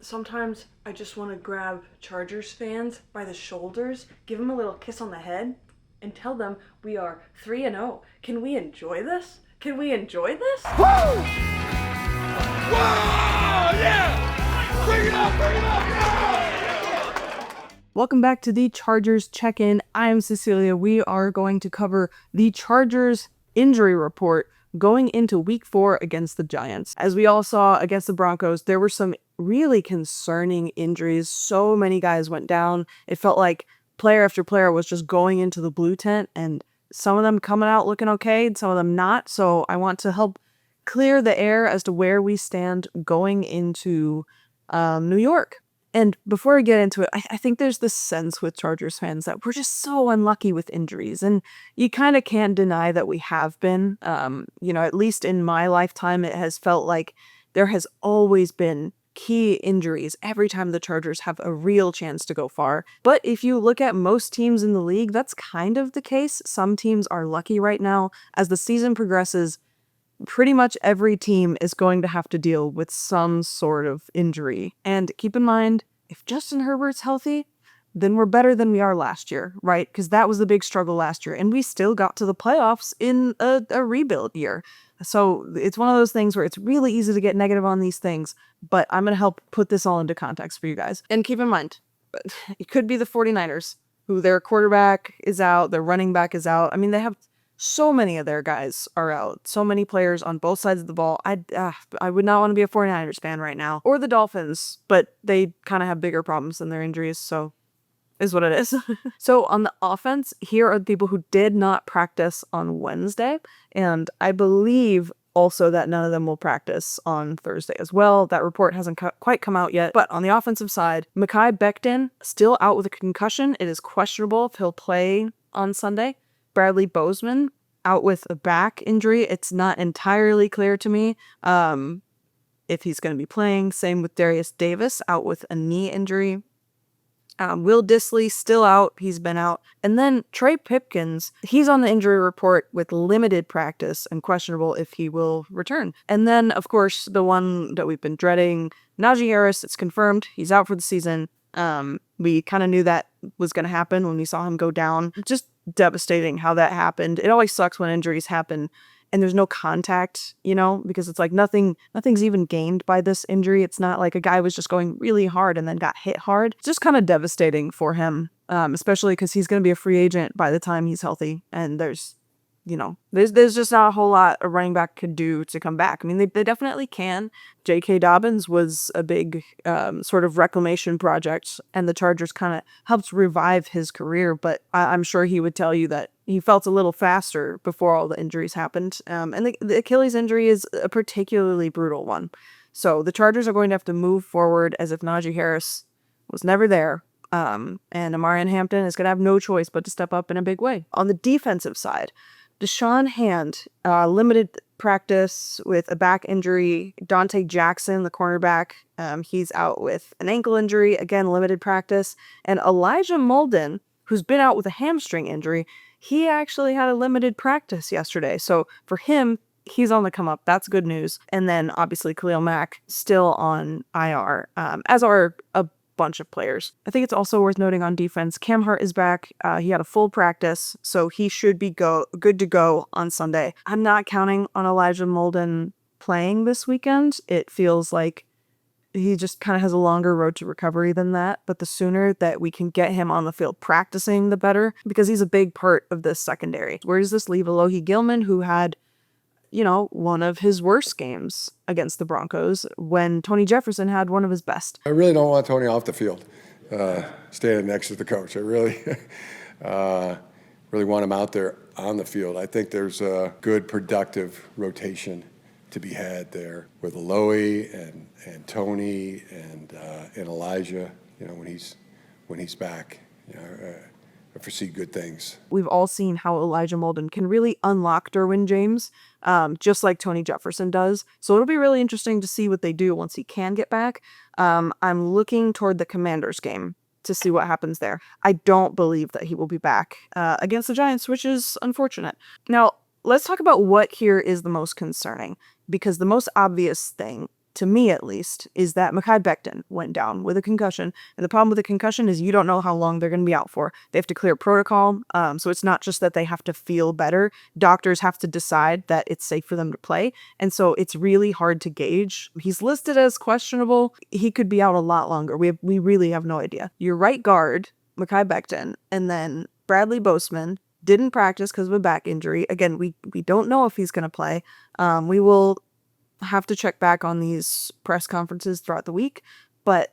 Sometimes I just want to grab Chargers fans by the shoulders, give them a little kiss on the head, and tell them we are 3-0. Can we enjoy this? Can we enjoy this? Woo! Wow! Yeah! Bring it up! Bring it up! Yeah! Welcome back to the Chargers Check-In. I am Cecilia. We are going to cover the Chargers injury report going into week 4 against the Giants. As we all saw against the Broncos, there were some really concerning injuries. So many guys went down. It felt like player after player was just going into the blue tent, and some of them coming out looking okay and some of them not. So I want to help clear the air as to where we stand going into New York. And before I get into it, I think there's this sense with Chargers fans that we're just so unlucky with injuries. And you kind of can't deny that we have been. At least in my lifetime, it has felt like there has always been key injuries every time the Chargers have a real chance to go far. But if you look at most teams in the league, that's kind of the case. Some teams are lucky right now. As the season progresses, pretty much every team is going to have to deal with some sort of injury. And keep in mind, if Justin Herbert's healthy, then we're better than we are last year, right? Because that was the big struggle last year. And we still got to the playoffs in a rebuild year. So it's one of those things where it's really easy to get negative on these things. But I'm going to help put this all into context for you guys. And keep in mind, it could be the 49ers, who their quarterback is out, their running back is out. I mean, they have so many of their guys are out. So many players on both sides of the ball. I would not want to be a 49ers fan right now. Or the Dolphins, but they kind of have bigger problems than their injuries, so is what it is. So on the offense, here are the people who did not practice on Wednesday, and I believe also that none of them will practice on Thursday as well. That report hasn't quite come out yet. But on the offensive side, Mekhi Becton still out with a concussion. It is questionable if he'll play on Sunday. Bradley Bozeman out with a back injury. It's not entirely clear to me if he's going to be playing. Same with Darius Davis out with a knee injury. Will Dissly still out. He's been out. And then Trey Pipkins, he's on the injury report with limited practice and questionable if he will return. And then, of course, the one that we've been dreading, Najee Harris, it's confirmed. He's out for the season. We kind of knew that was going to happen when we saw him go down. Just devastating how that happened. It always sucks when injuries happen and there's no contact, because it's like nothing's even gained by this injury. It's not like a guy was just going really hard and then got hit hard. It's just kind of devastating for him, especially because he's going to be a free agent by the time he's healthy. And there's just not a whole lot a running back could do to come back. I mean, they definitely can. J.K. Dobbins was a big sort of reclamation project, and the Chargers kind of helped revive his career, but I'm sure he would tell you that he felt a little faster before all the injuries happened. And the Achilles injury is a particularly brutal one. So the Chargers are going to have to move forward as if Najee Harris was never there. And Amarian Hampton is going to have no choice but to step up in a big way. On the defensive side, Deshaun Hand, limited practice with a back injury. Dante Jackson, the cornerback, he's out with an ankle injury. Again, limited practice. And Elijah Molden, who's been out with a hamstring injury, he actually had a limited practice yesterday. So for him, he's on the come up. That's good news. And then obviously Khalil Mack still on IR, as are a bunch of players. I think it's also worth noting on defense, Cam Hart is back. He had a full practice, so he should be good to go on Sunday. I'm not counting on Elijah Molden playing this weekend. It feels like he just kind of has a longer road to recovery than that, but the sooner that we can get him on the field practicing, the better, because he's a big part of this secondary. Where does this leave Alohi Gilman, who had one of his worst games against the Broncos when Tony Jefferson had one of his best? I really don't want Tony off the field, standing next to the coach. I really, really want him out there on the field. I think there's a good, productive rotation to be had there with Alohi and Tony and Elijah. When he's back, I foresee good things. We've all seen how Elijah Molden can really unlock Derwin James, just like Tony Jefferson does. So it'll be really interesting to see what they do once he can get back. I'm looking toward the Commanders game to see what happens there. I don't believe that he will be back against the Giants, which is unfortunate. Now, let's talk about what here is the most concerning, because the most obvious thing to me at least, is that Mekhi Becton went down with a concussion. And the problem with a concussion is you don't know how long they're going to be out for. They have to clear protocol. So it's not just that they have to feel better. Doctors have to decide that it's safe for them to play. And so it's really hard to gauge. He's listed as questionable. He could be out a lot longer. We really have no idea. Your right guard, Mekhi Becton, and then Bradley Bozeman didn't practice because of a back injury. Again, we don't know if he's going to play. We will have to check back on these press conferences throughout the week. But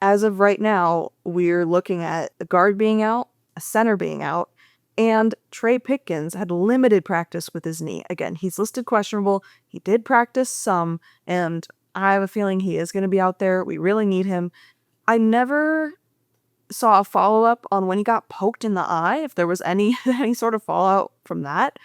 as of right now, we're looking at a guard being out, a center being out, and Trey Pipkins had limited practice with his knee. Again, he's listed questionable. He did practice some, and I have a feeling he is going to be out there. We really need him. I never saw a follow-up on when he got poked in the eye, if there was any sort of fallout from that.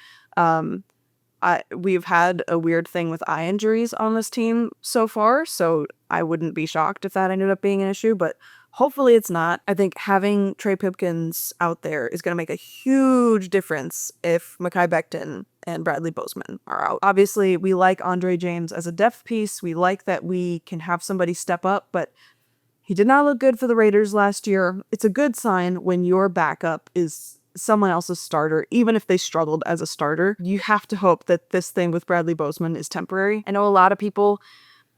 We've had a weird thing with eye injuries on this team so far, so I wouldn't be shocked if that ended up being an issue, but hopefully it's not. I think having Trey Pipkins out there is going to make a huge difference if Mekhi Becton and Bradley Bozeman are out. Obviously, we like Andre James as a depth piece. We like that we can have somebody step up, but he did not look good for the Raiders last year. It's a good sign when your backup is someone else's starter, even if they struggled as a starter. You have to hope that this thing with Bradley Bozeman is temporary. I know a lot of people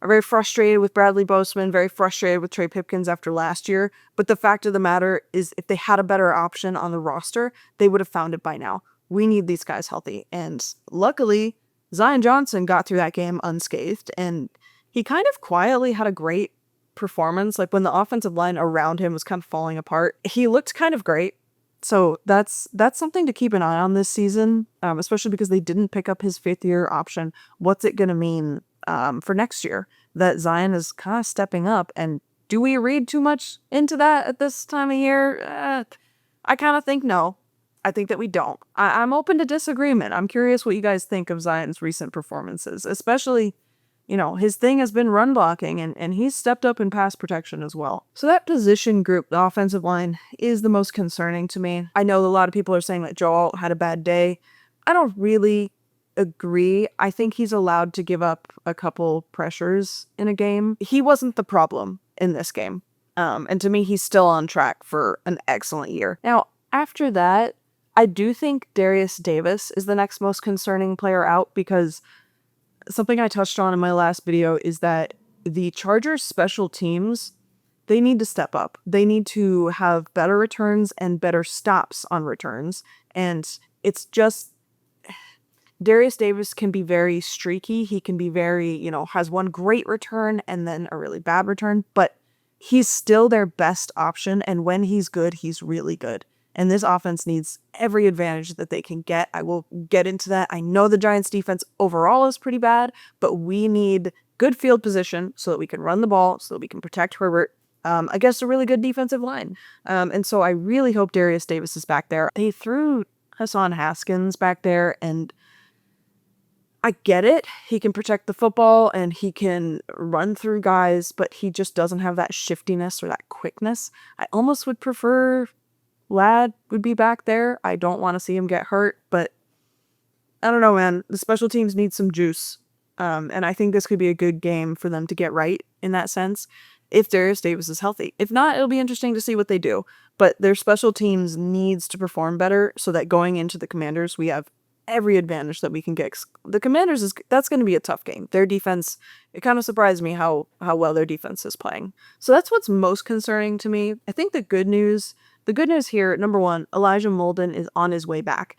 are very frustrated with Bradley Bozeman, very frustrated with Trey Pipkins after last year, but the fact of the matter is if they had a better option on the roster, they would have found it by now. We need these guys healthy, and luckily, Zion Johnson got through that game unscathed, and he kind of quietly had a great performance. Like when the offensive line around him was kind of falling apart, he looked kind of great. So that's something to keep an eye on this season, especially because they didn't pick up his fifth-year option. What's it going to mean for next year that Zion is kind of stepping up? And do we read too much into that at this time of year? I kind of think no. I think that we don't. I'm open to disagreement. I'm curious what you guys think of Zion's recent performances, especially, his thing has been run blocking, and he's stepped up in pass protection as well. So that position group, the offensive line, is the most concerning to me. I know a lot of people are saying that Joe Alt had a bad day. I don't really agree. I think he's allowed to give up a couple pressures in a game. He wasn't the problem in this game. And to me, he's still on track for an excellent year. Now, after that, I do think Darius Davis is the next most concerning player out, because something I touched on in my last video is that the Chargers special teams, they need to step up. They need to have better returns and better stops on returns. And it's just, Darius Davis can be very streaky. He can be very, has one great return and then a really bad return, but he's still their best option. And when he's good, he's really good. And this offense needs every advantage that they can get. I will get into that. I know the Giants defense overall is pretty bad, but we need good field position so that we can run the ball, so that we can protect Herbert against a really good defensive line. And so I really hope Darius Davis is back there. They threw Hassan Haskins back there, and I get it. He can protect the football and he can run through guys, but he just doesn't have that shiftiness or that quickness. I almost would prefer Ladd would be back there. I don't want to see him get hurt, but I don't know, man. The special teams need some juice. And I think this could be a good game for them to get right in that sense, if Darius Davis is healthy. If not, it'll be interesting to see what they do. But their special teams needs to perform better so that going into the Commanders, we have every advantage that we can get. The Commanders, that's going to be a tough game. Their defense, it kind of surprised me how well their defense is playing. So that's what's most concerning to me. I think the good news here, number one, Elijah Molden is on his way back.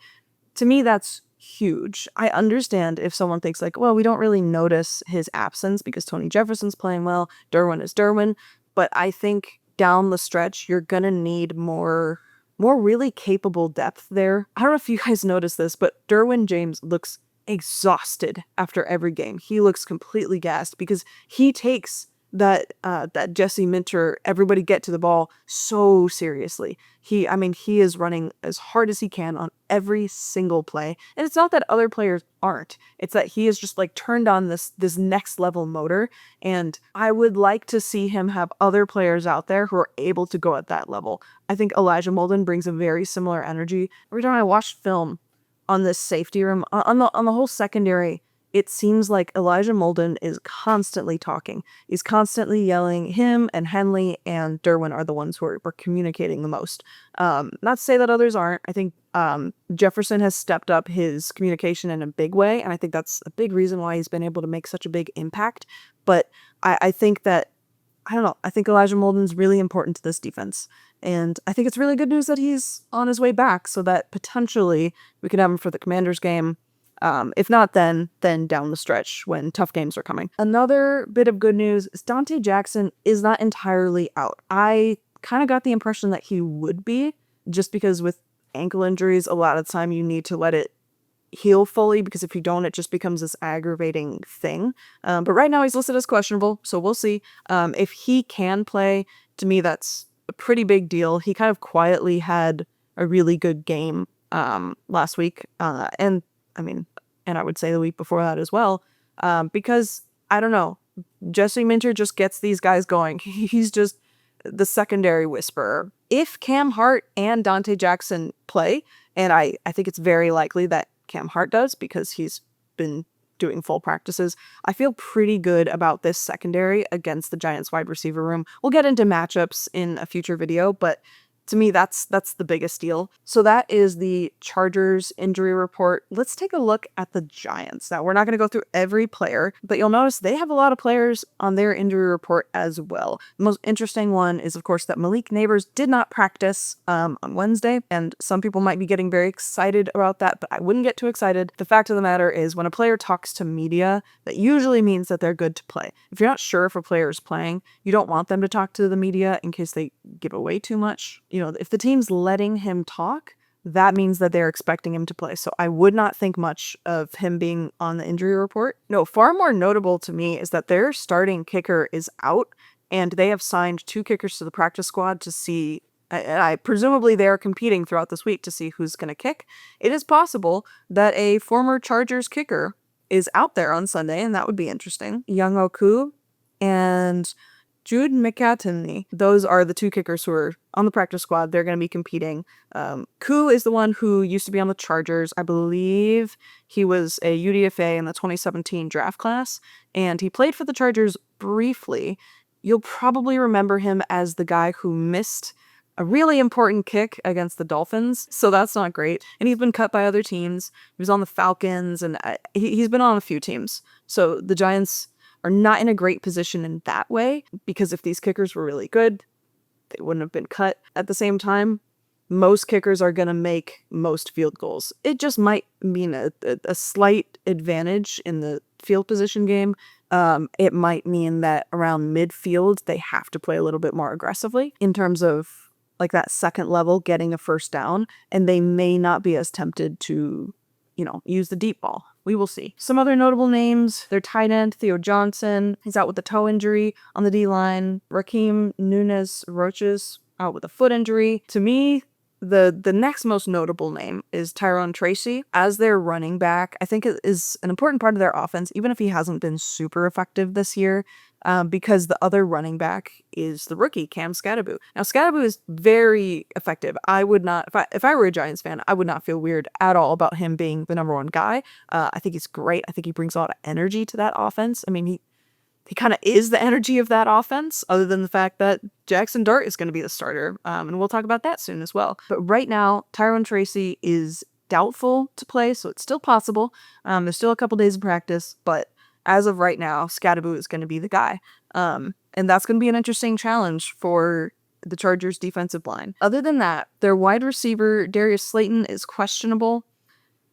To me, that's huge. I understand if someone thinks like, well, we don't really notice his absence because Tony Jefferson's playing well, Derwin is Derwin, but I think down the stretch, you're going to need more really capable depth there. I don't know if you guys noticed this, but Derwin James looks exhausted after every game. He looks completely gassed because he takes that Jesse Minter, everybody get to the ball so seriously. He is running as hard as he can on every single play. And it's not that other players aren't. It's that he is just like turned on this next level motor. And I would like to see him have other players out there who are able to go at that level. I think Elijah Molden brings a very similar energy. Every time I watch film on this safety room, on the whole secondary, it seems like Elijah Molden is constantly talking. He's constantly yelling. Him and Henley and Derwin are the ones who are communicating the most. Not to say that others aren't. I think Jefferson has stepped up his communication in a big way, and I think that's a big reason why he's been able to make such a big impact. But I think that, I don't know, I think Elijah Molden's really important to this defense. And I think it's really good news that he's on his way back so that potentially we could have him for the Commanders game. If not then down the stretch when tough games are coming. Another bit of good news is Dante Jackson is not entirely out. I kind of got the impression that he would be, just because with ankle injuries, a lot of the time you need to let it heal fully, because if you don't, it just becomes this aggravating thing. But right now he's listed as questionable, so we'll see. If he can play, to me that's a pretty big deal. He kind of quietly had a really good game last week, and I would say the week before that as well, because I don't know, Jesse Minter just gets these guys going. He's just the secondary whisperer. If Cam Hart and Dante Jackson play, and I think it's very likely that Cam Hart does because he's been doing full practices, I feel pretty good about this secondary against the Giants wide receiver room. We'll get into matchups in a future video, but to me, that's the biggest deal. So that is the Chargers injury report. Let's take a look at the Giants. Now, we're not going to go through every player, but you'll notice they have a lot of players on their injury report as well. The most interesting one is, of course, that Malik Neighbors did not practice on Wednesday, and some people might be getting very excited about that, but I wouldn't get too excited. The fact of the matter is, when a player talks to media, that usually means that they're good to play. If you're not sure if a player is playing, you don't want them to talk to the media in case they give away too much. If the team's letting him talk, that means that they're expecting him to play. So I would not think much of him being on the injury report. No, far more notable to me is that their starting kicker is out, and they have signed 2 kickers to the practice squad to see, and presumably they're competing throughout this week to see who's going to kick. It is possible that a former Chargers kicker is out there on Sunday, and that would be interesting. Young Oku and Jude McAtney. Those are the 2 kickers who are on the practice squad. They're going to be competing. Koo is the one who used to be on the Chargers. I believe he was a UDFA in the 2017 draft class, and he played for the Chargers briefly. You'll probably remember him as the guy who missed a really important kick against the Dolphins, so that's not great. And he's been cut by other teams. He was on the Falcons, and he's been on a few teams. So the Giants are not in a great position in that way, because if these kickers were really good, they wouldn't have been cut. At the same time, most kickers are going to make most field goals. It just might mean a slight advantage in the field position game. It might mean that around midfield, they have to play a little bit more aggressively in terms of like that second level, getting a first down, and they may not be as tempted to, use the deep ball. We will see. Some other notable names, their tight end, Theo Johnson. He's out with a toe injury on the D-line. Raheem Nunez Roches out with a foot injury. To me, the next most notable name is Tyrone Tracy as their running back. I think it is an important part of their offense, even if he hasn't been super effective this year, because the other running back is the rookie, Cam Skattebo. Now, Skattebo is very effective. I would not, if I were a Giants fan, I would not feel weird at all about him being the number 1 guy. I think he's great. I think he brings a lot of energy to that offense. I mean, he kind of is the energy of that offense, other than the fact that Jackson Dart is going to be the starter. And we'll talk about that soon as well. But right now, Tyrone Tracy is doubtful to play, so it's still possible. There's still a couple days of practice, but as of right now, Skattebo is going to be the guy. And that's going to be an interesting challenge for the Chargers defensive line. Other than that, their wide receiver, Darius Slayton, is questionable.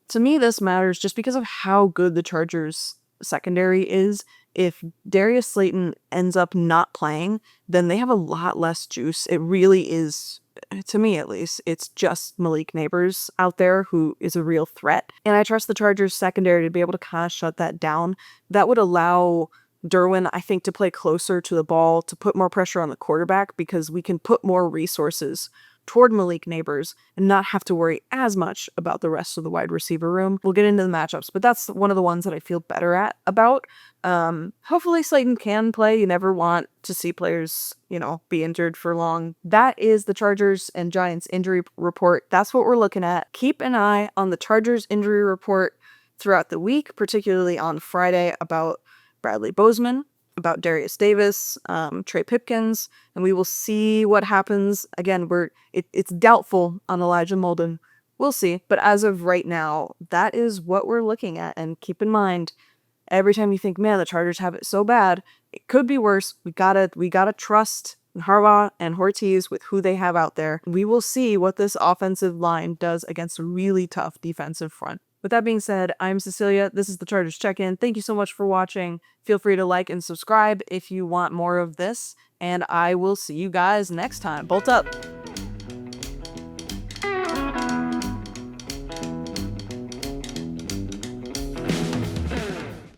To me, this matters just because of how good the Chargers secondary is. If Darius Slayton ends up not playing, then they have a lot less juice. It really is, to me at least, it's just Malik Neighbors out there who is a real threat. And I trust the Chargers secondary to be able to kind of shut that down. That would allow Derwin, I think, to play closer to the ball, to put more pressure on the quarterback, because we can put more resources toward Malik Neighbors and not have to worry as much about the rest of the wide receiver room. We'll get into the matchups, but that's one of the ones that I feel better about. Hopefully Slayton can play. You never want to see players, be injured for long. That is the Chargers and Giants injury report. That's what we're looking at. Keep an eye on the Chargers injury report throughout the week, particularly on Friday, about Bradley Bozeman, about Darius Davis, Trey Pipkins, and we will see what happens. Again, it's doubtful on Elijah Molden. We'll see. But as of right now, that is what we're looking at. And keep in mind, every time you think, man, the Chargers have it so bad, it could be worse. We gotta trust Harbaugh and Ortiz with who they have out there. We will see what this offensive line does against a really tough defensive front. With that being said, I'm Cecilia. This is the Chargers Check-In. Thank you so much for watching. Feel free to like and subscribe if you want more of this, and I will see you guys next time. Bolt up!